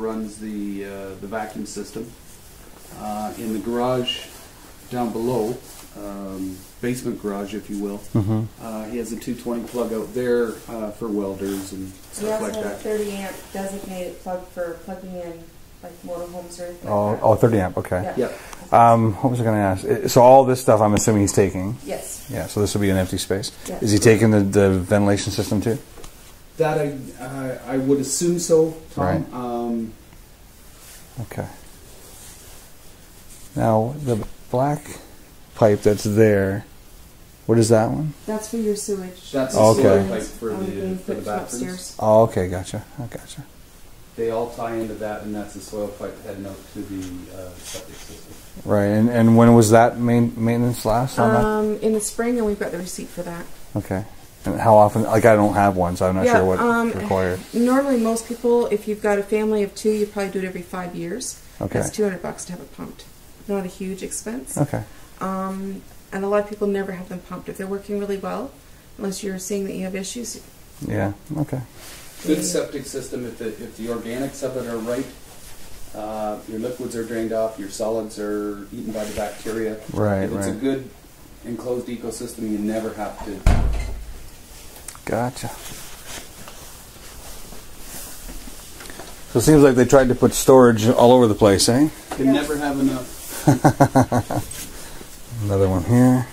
runs the vacuum system. In the garage down below, basement garage, if you will, he has a 220 plug out there for welders and stuff like that. We also have a 30 amp designated plug for plugging in like motorhomes or anything Oh, like that. oh, 30 amp, okay. Yeah. Yep. What was I going to ask? So all this stuff I'm assuming he's taking? Yes. Yeah, so this will be an empty space? Yes. Is he taking the ventilation system too? That I would assume so, Tom. Right. Okay. Now, the black pipe that's there, what is that one? That's for your sewage. That's Oh, the okay. sewer pipe for the bathrooms. Upstairs. Oh, okay, gotcha. I gotcha. They all tie into that, and that's the soil pipe heading out to the septic system. Right, and when was that maintenance last on In the spring, and we've got the receipt for that. that? Okay. And how often? Like, I don't have one, so I'm not sure what required. Normally, most people, if you've got a family of 2, you probably do it every 5 years. Okay. That's $200 to have it pumped. Not a huge expense. Okay. And a lot of people never have them pumped if they're working really well, unless you're seeing that you have issues. Yeah. Okay. Good septic system, if the organics of it are right, your liquids are drained off, your solids are eaten by the bacteria. Right. If it's right. a good enclosed ecosystem, you never have to. Gotcha. So it seems like they tried to put storage all over the place, eh? Can never have enough. Another one here.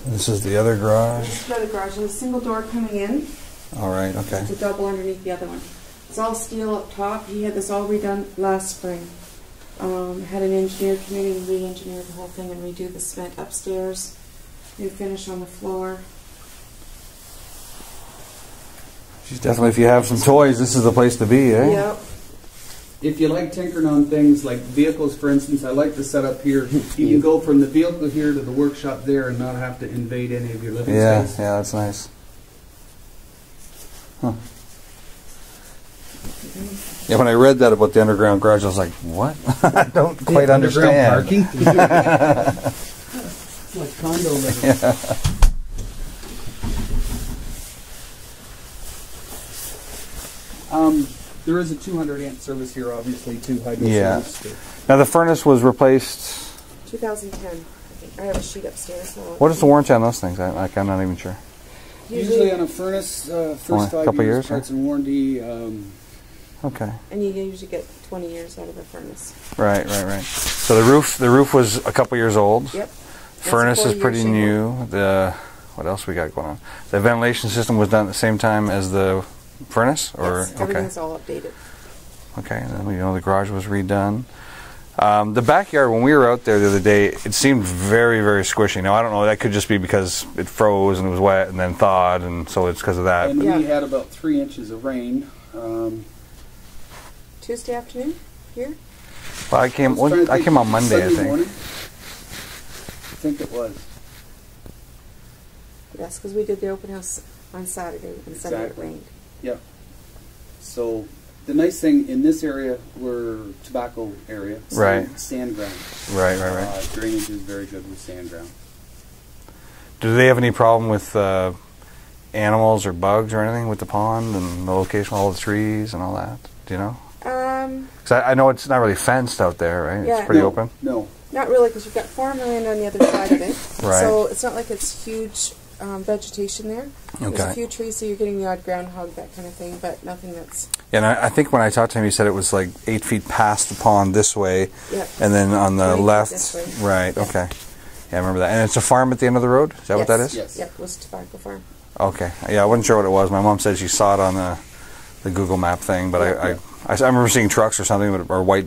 This is the other garage. This is the other garage. There's a single door coming in. All right, okay. It's a double underneath the other one. It's all steel up top. He had this all redone last spring. Had an engineer come in and re-engineer the whole thing and redo the cement upstairs. New finish on the floor. She's definitely, if you have some toys, this is the place to be, eh? Yep. If you like tinkering on things like vehicles, for instance, I like the setup here. You can go from the vehicle here to the workshop there and not have to invade any of your living space. Yeah, that's nice. Huh. Yeah, when I read that about the underground garage, I was like, what? I don't quite understand. Parking? It's like condo living. Yeah. There is a 200 amp service here, obviously, too. Hydro Yeah. service. Now the furnace was replaced. 2010. I think. I have a sheet upstairs. So What is the warranty on those things? I'm not even sure. Usually on a furnace, first Only a 5 couple years, years, parts and warranty. Okay. And you usually get 20 years out of a furnace. Right. So the roof was a couple years old. Yep. Furnace is 40-year pretty shingle. new. What else we got going on? The ventilation system was done at the same time as the furnace, or Yes, everything's all updated. Okay, and then we know the garage was redone. The backyard, when we were out there the other day, it seemed very, very squishy. Now I don't know. That could just be because it froze and it was wet and then thawed, and so it's because of that. And Yeah. we had about 3 inches of rain. Tuesday afternoon here. Well, I came on Monday, I Sunday think. morning. I think it was. Yes, because we did the open house on Saturday and Sunday it Exactly. rained. Yep. So the nice thing in this area, we're tobacco area, Right. sand ground. Right. Drainage is very good with sand ground. Do they have any problem with animals or bugs or anything with the pond and the location, all the trees and all that? Do you know? Because I know it's not really fenced out there, right? Yeah. It's pretty No, open. No. Not really, because you've got farmland on the other side of it. Right. So it's not like it's huge vegetation there. There's a Okay. few trees, so you're getting the odd groundhog, that kind of thing, but nothing that's... Yeah, and I think when I talked to him, he said it was like 8 feet past the pond this way, Yep. and then on the 20 feet left, this way. right? Okay, yeah, I remember that. And it's a farm at the end of the road. Is that what that is? Yes. Yep, it was a tobacco farm. Okay, yeah, I wasn't sure what it was. My mom said she saw it on the Google Map thing, but I remember seeing trucks or something, or white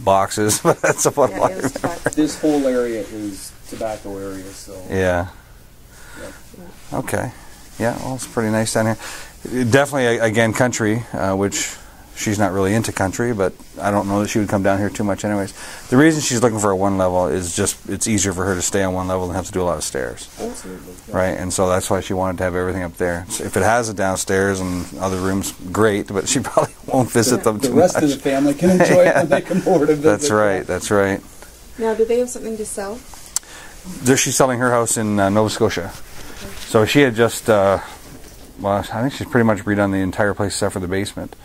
boxes, but that's about all I Yeah, it was remember. tobacco. This whole area is tobacco area, so. Yeah. Yep. Okay. Yeah, well, it's pretty nice down here. Definitely, again, country, which she's not really into country, but I don't know that she would come down here too much anyways. The reason she's looking for a one level is just it's easier for her to stay on one level than have to do a lot of stairs. Absolutely. Right, and so that's why she wanted to have everything up there. So if it has it downstairs and other rooms, great, but she probably won't visit them The too rest much. of the family can enjoy it when they come over to visit. That's right, that's right. Now, do they have something to sell? She's selling her house in Nova Scotia. So she had just well, I think she's pretty much redone the entire place except for the basement.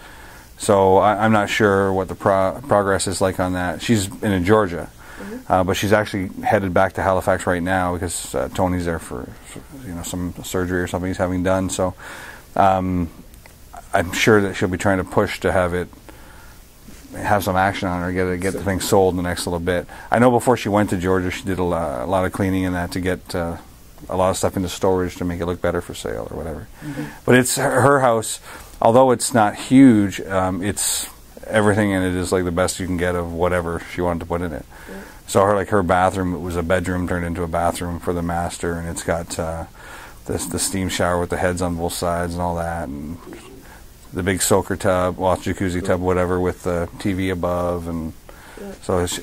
So I'm not sure what the progress is like on that. She's in Georgia, but she's actually headed back to Halifax right now because Tony's there for some surgery or something he's having done. So I'm sure that she'll be trying to push to have some action on her, get the thing sold in the next little bit. I know before she went to Georgia, she did a lot of cleaning and that to get a lot of stuff into storage to make it look better for sale or whatever. But it's her house. Although it's not huge, it's everything in it is like the best you can get of whatever she wanted to put in it. So her bathroom, it was a bedroom turned into a bathroom for the master, and it's got the steam shower with the heads on both sides and all that, and the big soaker tub, jacuzzi tub, whatever, with the TV above, and so it's,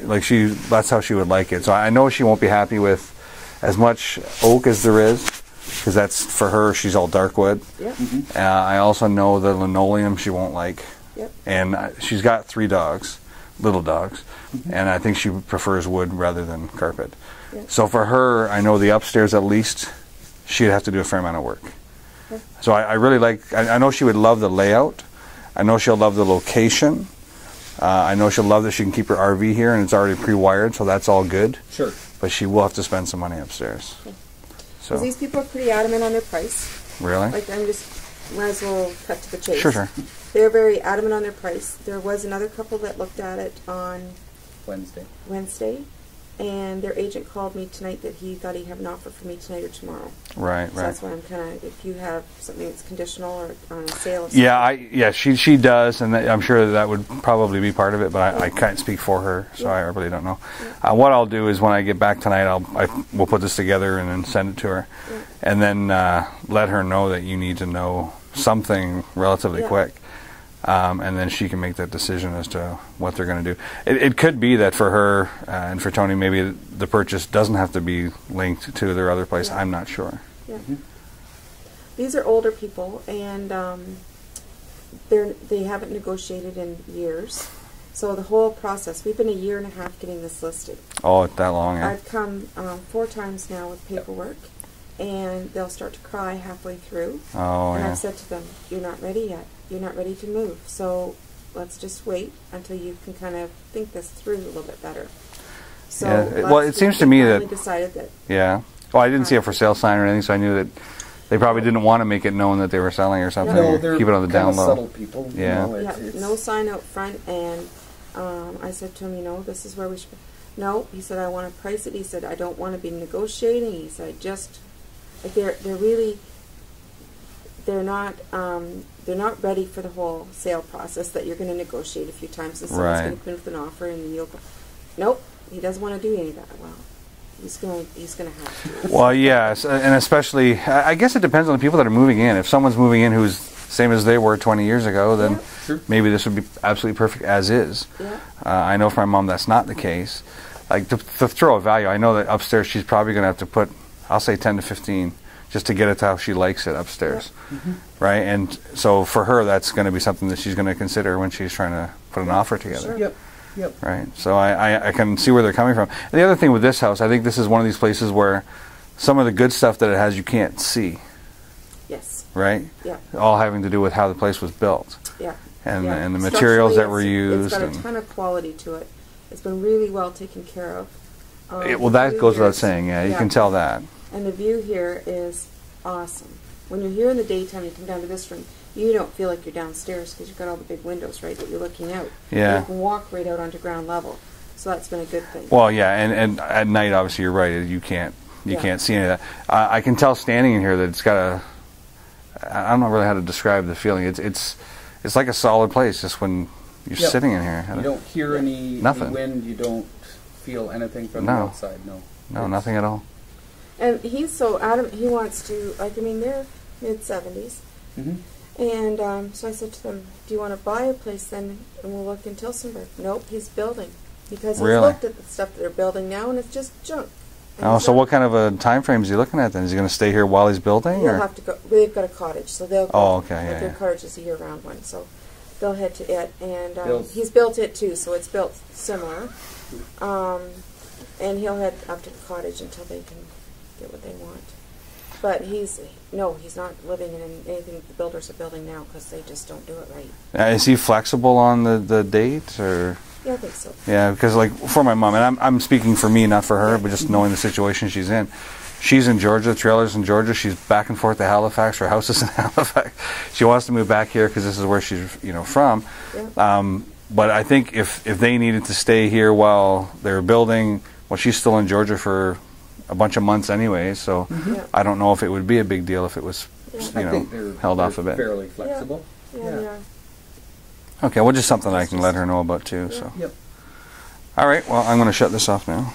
that's how she would like it. So I know she won't be happy with as much oak as there is, because that's for her. She's all dark wood. I also know the linoleum she won't like, and she's got 3 dogs, little dogs, and I think she prefers wood rather than carpet. So for her, I know the upstairs at least she'd have to do a fair amount of work. So I really like, I know she would love the layout. I know she'll love the location. I know she'll love that she can keep her RV here and it's already pre-wired, so that's all good. Sure. But she will have to spend some money upstairs. So These people are pretty adamant on their price. Really? Like, I'm just, might as well cut to the chase. Sure. They're very adamant on their price. There was another couple that looked at it on Wednesday, and their agent called me tonight that he thought he'd have an offer for me tonight or tomorrow. Right. So that's why I'm kind of, if you have something that's conditional or on a sale of something. Yeah, she does, and I'm sure that would probably be part of it, but I can't speak for her, so I really don't know. What I'll do is when I get back tonight, we'll put this together and then send it to her, and then let her know that you need to know something relatively quick. And then she can make that decision as to what they're going to do. It could be that for her and for Tony, maybe the purchase doesn't have to be linked to their other place. I'm not sure. These are older people, and they haven't negotiated in years. So the whole process, we've been 1.5 years getting this listed. Oh, that long, I've come 4 times now with paperwork, and they'll start to cry halfway through. And I've said to them, you're not ready yet. You're not ready to move. So let's just wait until you can kind of think this through a little bit better. So well, it seems to me that decided that. Well, I didn't see a for sale sign or anything, so I knew that they probably didn't want to make it known that they were selling or something. No, or they're keep it on the down low. subtle people. No sign out front, and I said to him, this is where we should. No, he said, I want to price it. He said, I don't want to be negotiating. He said, they're not ready for the whole sale process that you're going to negotiate a few times and someone's going to come in with an offer and then you'll go, nope, he doesn't want to do any of that. Well, he's going to have to. Well, yes, and especially, I guess it depends on the people that are moving in. If someone's moving in who's same as they were 20 years ago, then maybe this would be absolutely perfect as is. I know for my mom that's not the case. Like to throw a value, I know that upstairs she's probably going to have to put, I'll say 10 to 15. Just to get it to how she likes it upstairs, right? And so for her, that's going to be something that she's going to consider when she's trying to put an offer together. Right. So I can see where they're coming from. And the other thing with this house, I think this is one of these places where some of the good stuff that it has you can't see. Right. All having to do with how the place was built. And the materials that were used. It's got a ton of quality to it. It's been really well taken care of. Well, that goes without saying. You can tell that. And the view here is awesome. When you're here in the daytime, you come down to this room, you don't feel like you're downstairs because you've got all the big windows, right, that you're looking out. You can walk right out onto ground level. So that's been a good thing. Well, and at night, obviously, you're right. You can't see any of that. I can tell standing in here that it's got I don't know really how to describe the feeling. It's like a solid place just when you're sitting in here. You don't hear any wind. You don't feel anything from the outside. No, nothing at all. And he's so adamant, he wants to, they're mid-70s. And so I said to them, do you want to buy a place then and we'll look in Tillsonburg? Nope, he's building. Because he's looked at the stuff that they're building now and it's just junk. And so what kind of a time frame is he looking at then? Is he going to stay here while he's building? He'll have to go. They've got a cottage, so they'll go. Their cottage is a year-round one, so they'll head to it. And he's built it too, so it's built similar. And he'll head up to the cottage until they can get what they want. But he's not living in anything the builders are building now because they just don't do it right. Is he flexible on the date, or? Yeah, I think so. Yeah, because like for my mom, and I'm speaking for me, not for her, but just knowing the situation she's in. She's in Georgia, trailers in Georgia. She's back and forth to Halifax. Her house is in Halifax. She wants to move back here because this is where she's from. Yeah. But I think if they needed to stay here while they're building, well, she's still in Georgia for a bunch of months anyway. So Yeah. I don't know if it would be a big deal if it was I think they're held off a bit. fairly flexible. Yeah, they are. Okay, well, just something I can let her know about too. So. Yep. All right, well, I'm going to shut this off now.